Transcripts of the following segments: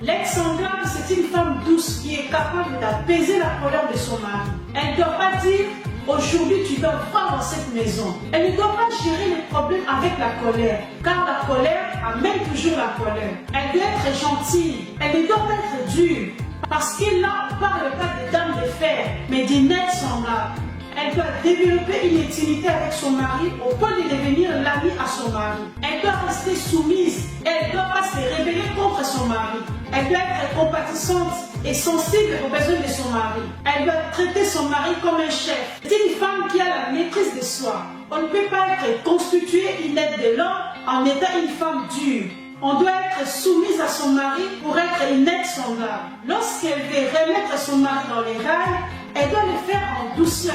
L'aide semblable, c'est une femme douce qui est capable d'apaiser la colère de son mari. Elle ne doit pas dire « aujourd'hui tu dois voir dans cette maison ». Elle ne doit pas gérer les problèmes avec la colère, car la colère amène toujours la colère. Elle doit être gentille, elle ne doit pas être dure, parce que là on ne parle pas de dame de fer, mais d'une aide semblable. Elle doit développer une intimité avec son mari au point de devenir l'amie à son mari. Elle doit rester soumise. Elle ne doit pas se rébeller contre son mari. Elle doit être compatissante et sensible aux besoins de son mari. Elle doit traiter son mari comme un chef. C'est une femme qui a la maîtrise de soi. On ne peut pas être constitué une aide de l'homme en étant une femme dure. On doit être soumise à son mari pour être une aide semblable. Lorsqu'elle veut remettre son mari dans les rails, elle doit le faire en douceur.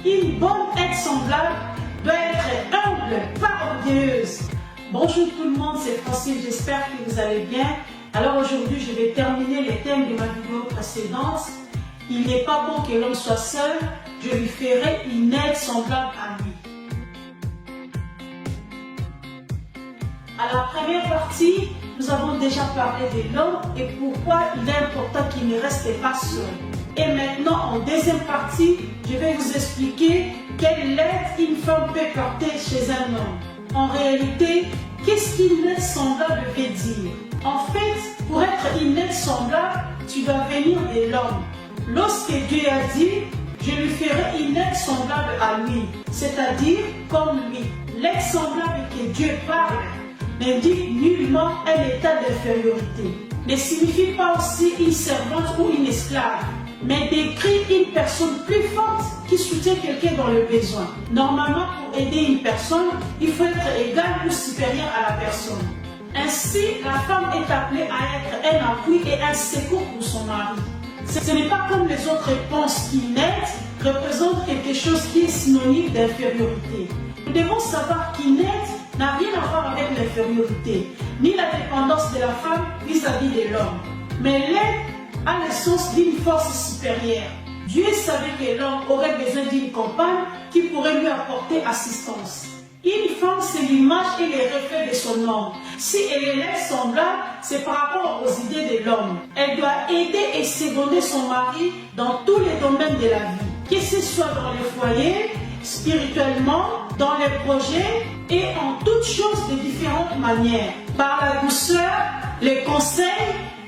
Une bonne aide semblable doit être humble, pas orgueilleuse. Bonjour tout le monde, c'est Francine, j'espère que vous allez bien. Alors aujourd'hui, je vais terminer les thèmes de ma vidéo précédente. Il n'est pas bon que l'homme soit seul, je lui ferai une aide semblable à lui. À la première partie, nous avons déjà parlé de l'homme et pourquoi il est important qu'il ne reste pas seul. Et maintenant, en deuxième partie, je vais vous expliquer quelle aide une femme peut porter chez un homme. En réalité, qu'est-ce qu'une aide semblable veut dire? En fait, pour être une aide semblable, tu dois venir de l'homme. Lorsque Dieu a dit, je lui ferai une aide semblable à lui, c'est-à-dire comme lui. L'aide semblable que Dieu parle n'indique nullement un état d'infériorité. Ne signifie pas aussi une servante ou une esclave, mais décrit une personne plus forte qui soutient quelqu'un dans le besoin. Normalement, pour aider une personne, il faut être égal ou supérieur à la personne. Ainsi, la femme est appelée à être un appui et un secours pour son mari. Ce n'est pas comme les autres pensent qu'une aide représente quelque chose qui est synonyme d'infériorité. Nous devons savoir qu'une aide n'a rien à voir avec l'infériorité, ni la dépendance de la femme vis-à-vis de l'homme. Mais l'aide a le sens d'une force supérieure. Dieu savait que l'homme aurait besoin d'une compagne qui pourrait lui apporter assistance. Une femme, c'est l'image et les reflets de son homme. Si elle est l'aide semblable, c'est par rapport aux idées de l'homme. Elle doit aider et seconder son mari dans tous les domaines de la vie, que ce soit dans le foyer, spirituellement, dans les projets et en toutes choses de différentes manières. Par la douceur, les conseils,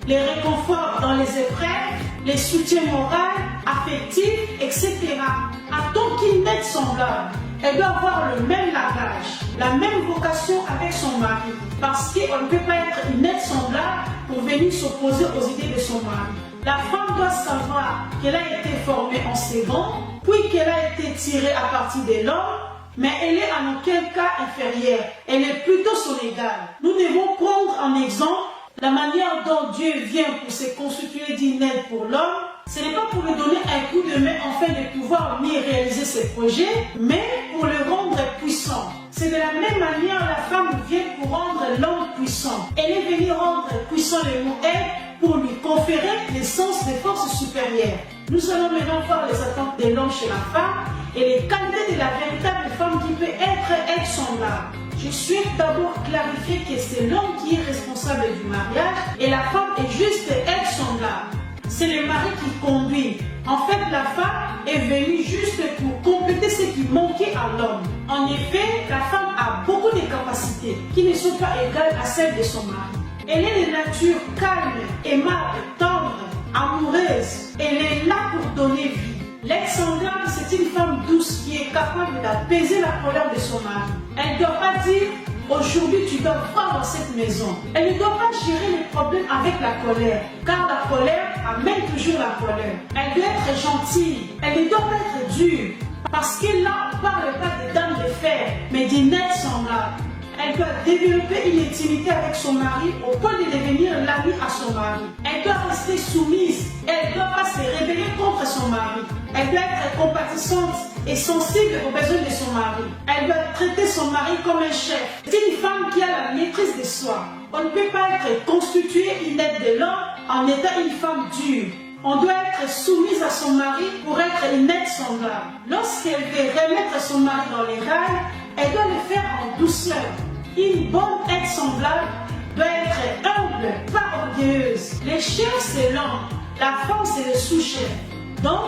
les réconforts dans les épreuves, les soutiens moraux, affectifs, etc. A-t-on qu'une aide semblable? Elle doit avoir le même langage, la même vocation avec son mari, parce qu'on ne peut pas être une aide semblable pour venir s'opposer aux idées de son mari. La femme doit savoir qu'elle a été formée en second, puis qu'elle a été tirée à partir de l'homme, mais elle est en aucun cas inférieure, elle est plutôt son égale. Nous devons prendre en exemple la manière dont Dieu vient pour se constituer d'une aide pour l'homme. Ce n'est pas pour lui donner un coup de main afin de pouvoir mieux réaliser ses projets, mais pour le rendre puissant. C'est de la même manière la femme vient pour rendre l'homme puissant. Elle est venue rendre puissant le mot aide pour lui conférer l'essence des forces supérieures. Nous allons maintenant voir les attentes de l'homme chez la femme et les qualités de la véritable femme qui peut être aide semblable. Je souhaite d'abord clarifier que c'est l'homme qui est responsable du mariage et la femme est juste aide semblable. C'est le mari qui conduit. En fait, la femme est venue juste pour compléter ce qui manquait à l'homme. En effet, la femme a beaucoup de capacités qui ne sont pas égales à celles de son mari. Elle est de nature calme, aimable, tendre, amoureuse. Elle est là pour donner vie. L'aide semblable, c'est une femme douce qui est capable d'apaiser la colère de son mari. Elle ne doit pas dire « aujourd'hui tu dois voir dans cette maison ». Elle ne doit pas gérer les problèmes avec la colère, car la colère amène toujours la colère. Elle doit être gentille, elle ne doit pas être dure, parce que là on ne parle pas de dame de fer, mais d'une aide semblable. Elle doit développer une intimité avec son mari au point de devenir l'amie à son mari. Elle doit rester soumise. Elle ne doit pas se rébeller contre son mari. Elle doit être compatissante et sensible aux besoins de son mari. Elle doit traiter son mari comme un chef. C'est une femme qui a la maîtrise de soi. On ne peut pas être constitué une aide de l'homme en étant une femme dure. On doit être soumise à son mari pour être une aide semblable. Lorsqu'elle veut remettre son mari dans les rails, elle doit le faire en douceur. Une bonne aide semblable doit être humble, pas orgueilleuse. Les chefs, c'est l'homme. La femme, c'est le sous-chef. Donc,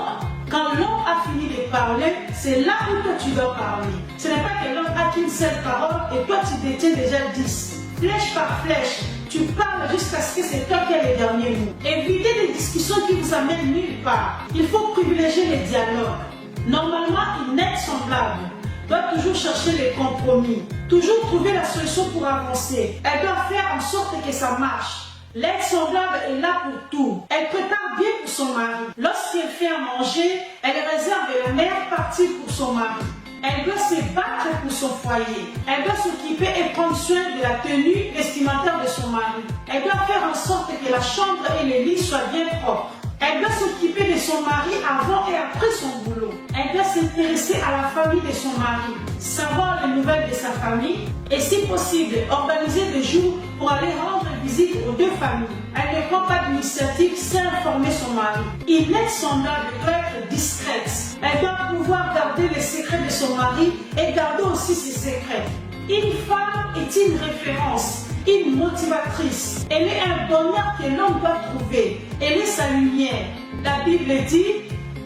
quand l'homme a fini de parler, c'est là où toi tu dois parler. Ce n'est pas que l'homme a qu'une seule parole et toi tu détiens déjà 10. Flèche par flèche, tu parles jusqu'à ce que c'est toi qui as les derniers mots. Évitez des discussions qui vous amènent nulle part. Il faut privilégier les dialogues. Normalement, une aide semblable doit toujours chercher les compromis, toujours trouver la solution pour avancer. Elle doit faire en sorte que ça marche. L'aide semblable est là pour tout. Elle prépare bien pour son mari. Lorsqu'elle fait à manger, elle réserve la meilleure partie pour son mari. Elle doit se battre pour son foyer. Elle doit s'occuper et prendre soin de la tenue vestimentaire de son mari. Elle doit faire en sorte que la chambre et les lits soient bien propres. Elle doit s'occuper de son mari avant et après son boulot. Elle doit s'intéresser à la famille de son mari, savoir les nouvelles de sa famille et si possible, organiser des jours pour aller rendre visite aux deux familles. Elle ne prend pas d'initiative sans informer son mari. Une aide semblable doit être discrète. Elle doit pouvoir garder les secrets de son mari et garder aussi ses secrets. Une femme est une référence, une motivatrice. Elle est un bonheur que l'homme doit trouver. Elle est sa lumière. La Bible dit,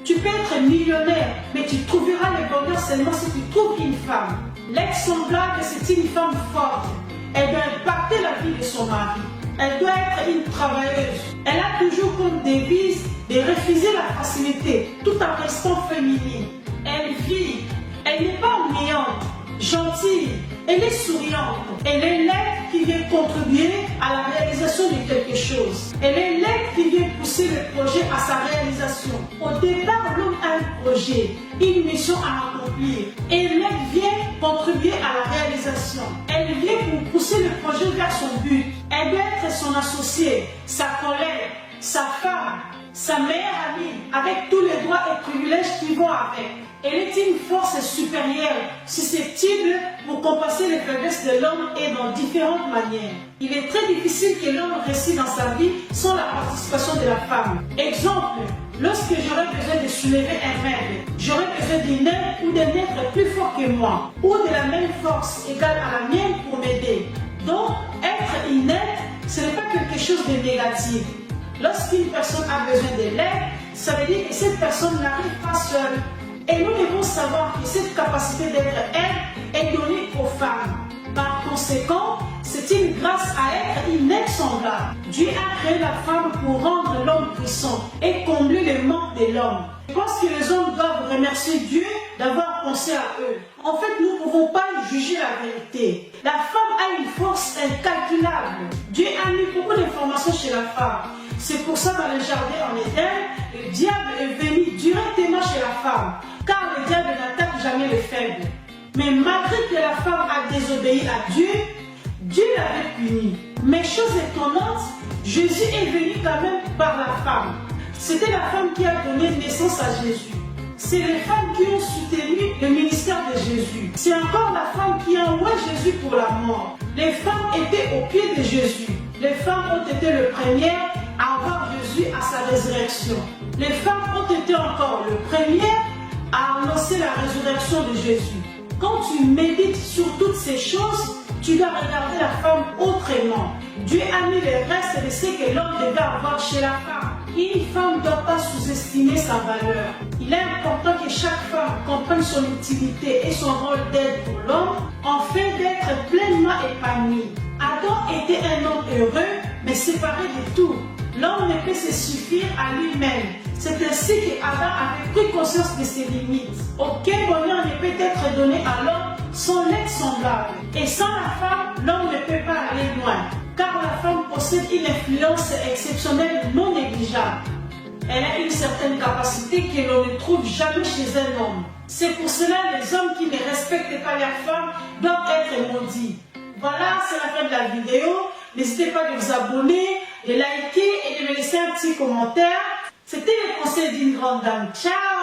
tu peux être millionnaire, mais tu trouveras le bonheur seulement si tu trouves une femme. L'aide semblable, c'est une femme forte. Elle doit impacter la vie de son mari. Elle doit être une travailleuse. Elle a toujours comme devise de refuser la facilité tout en restant féminine. Elle vit. Elle n'est pas ennuyante, gentille. Elle est souriante. Elle est l'aide qui vient contribuer à la réalisation de quelque chose. Elle est l'aide qui vient pousser le projet à sa réalisation. Au départ, l'homme a un projet, une mission à accomplir. Et l'aide vient contribuer à la réalisation. Elle vient pour pousser le projet vers son but. Elle doit être son associé, sa collègue, sa femme, sa meilleure amie, avec tous les droits et privilèges qui vont avec. Elle est une force supérieure, susceptible pour compenser les faiblesses de l'homme et dans différentes manières. Il est très difficile que l'homme réussisse dans sa vie sans la participation de la femme. Exemple, lorsque j'aurais besoin de soulever un meuble, j'aurais besoin d'une aide ou d'un être plus fort que moi, ou de la même force égale à la mienne pour m'aider. Donc, être une aide, ce n'est pas quelque chose de négatif. Lorsqu'une personne a besoin de l'aide, ça veut dire que cette personne n'arrive pas seule. Et nous devons savoir que cette capacité d'être aide est donnée aux femmes. Par conséquent, c'est une grâce à être une aide semblable. Dieu a créé la femme pour rendre l'homme puissant et combler les manques de l'homme. Je pense que les hommes doivent remercier Dieu d'avoir pensé à eux. En fait, nous ne pouvons pas juger la vérité. La femme a une force incalculable. Dieu a mis beaucoup d'informations chez la femme. C'est pour ça, dans le jardin en Éden, le diable est venu directement chez la femme, car le diable n'attaque jamais les faibles. Mais malgré que la femme a désobéi à Dieu, Dieu l'avait punie. Mais chose étonnante, Jésus est venu quand même par la femme. C'était la femme qui a donné naissance à Jésus. C'est les femmes qui ont soutenu le ministère de Jésus. C'est encore la femme qui a envoyé Jésus pour la mort. Les femmes étaient au pied de Jésus. Les femmes ont été les premières à avoir Jésus à sa résurrection. Les femmes ont été encore les premières à annoncer la résurrection de Jésus. Quand tu médites sur toutes ces choses, tu dois regarder la femme autrement. Dieu a mis le reste de ce que l'homme devait avoir chez la femme. Une femme ne doit pas sous-estimer sa valeur. Il est important que chaque femme comprenne son utilité et son rôle d'aide pour l'homme, afin d'être pleinement épanouie. Adam était un homme heureux, mais séparé de tout. L'homme ne peut se suffire à lui-même. C'est ainsi qu'Adam avait pris conscience de ses limites. Aucun bonheur ne peut être donné à l'homme sans l'aide semblable. Et sans la femme, l'homme ne peut pas aller loin. Car la femme possède une influence exceptionnelle non négligeable. Elle a une certaine capacité que l'on ne trouve jamais chez un homme. C'est pour cela que les hommes qui ne respectent pas leurs femmes doivent être maudits. Voilà, c'est la fin de la vidéo. N'hésitez pas à vous abonner, de liker et de me laisser un petit commentaire. C'était le conseil d'une grande dame. Ciao!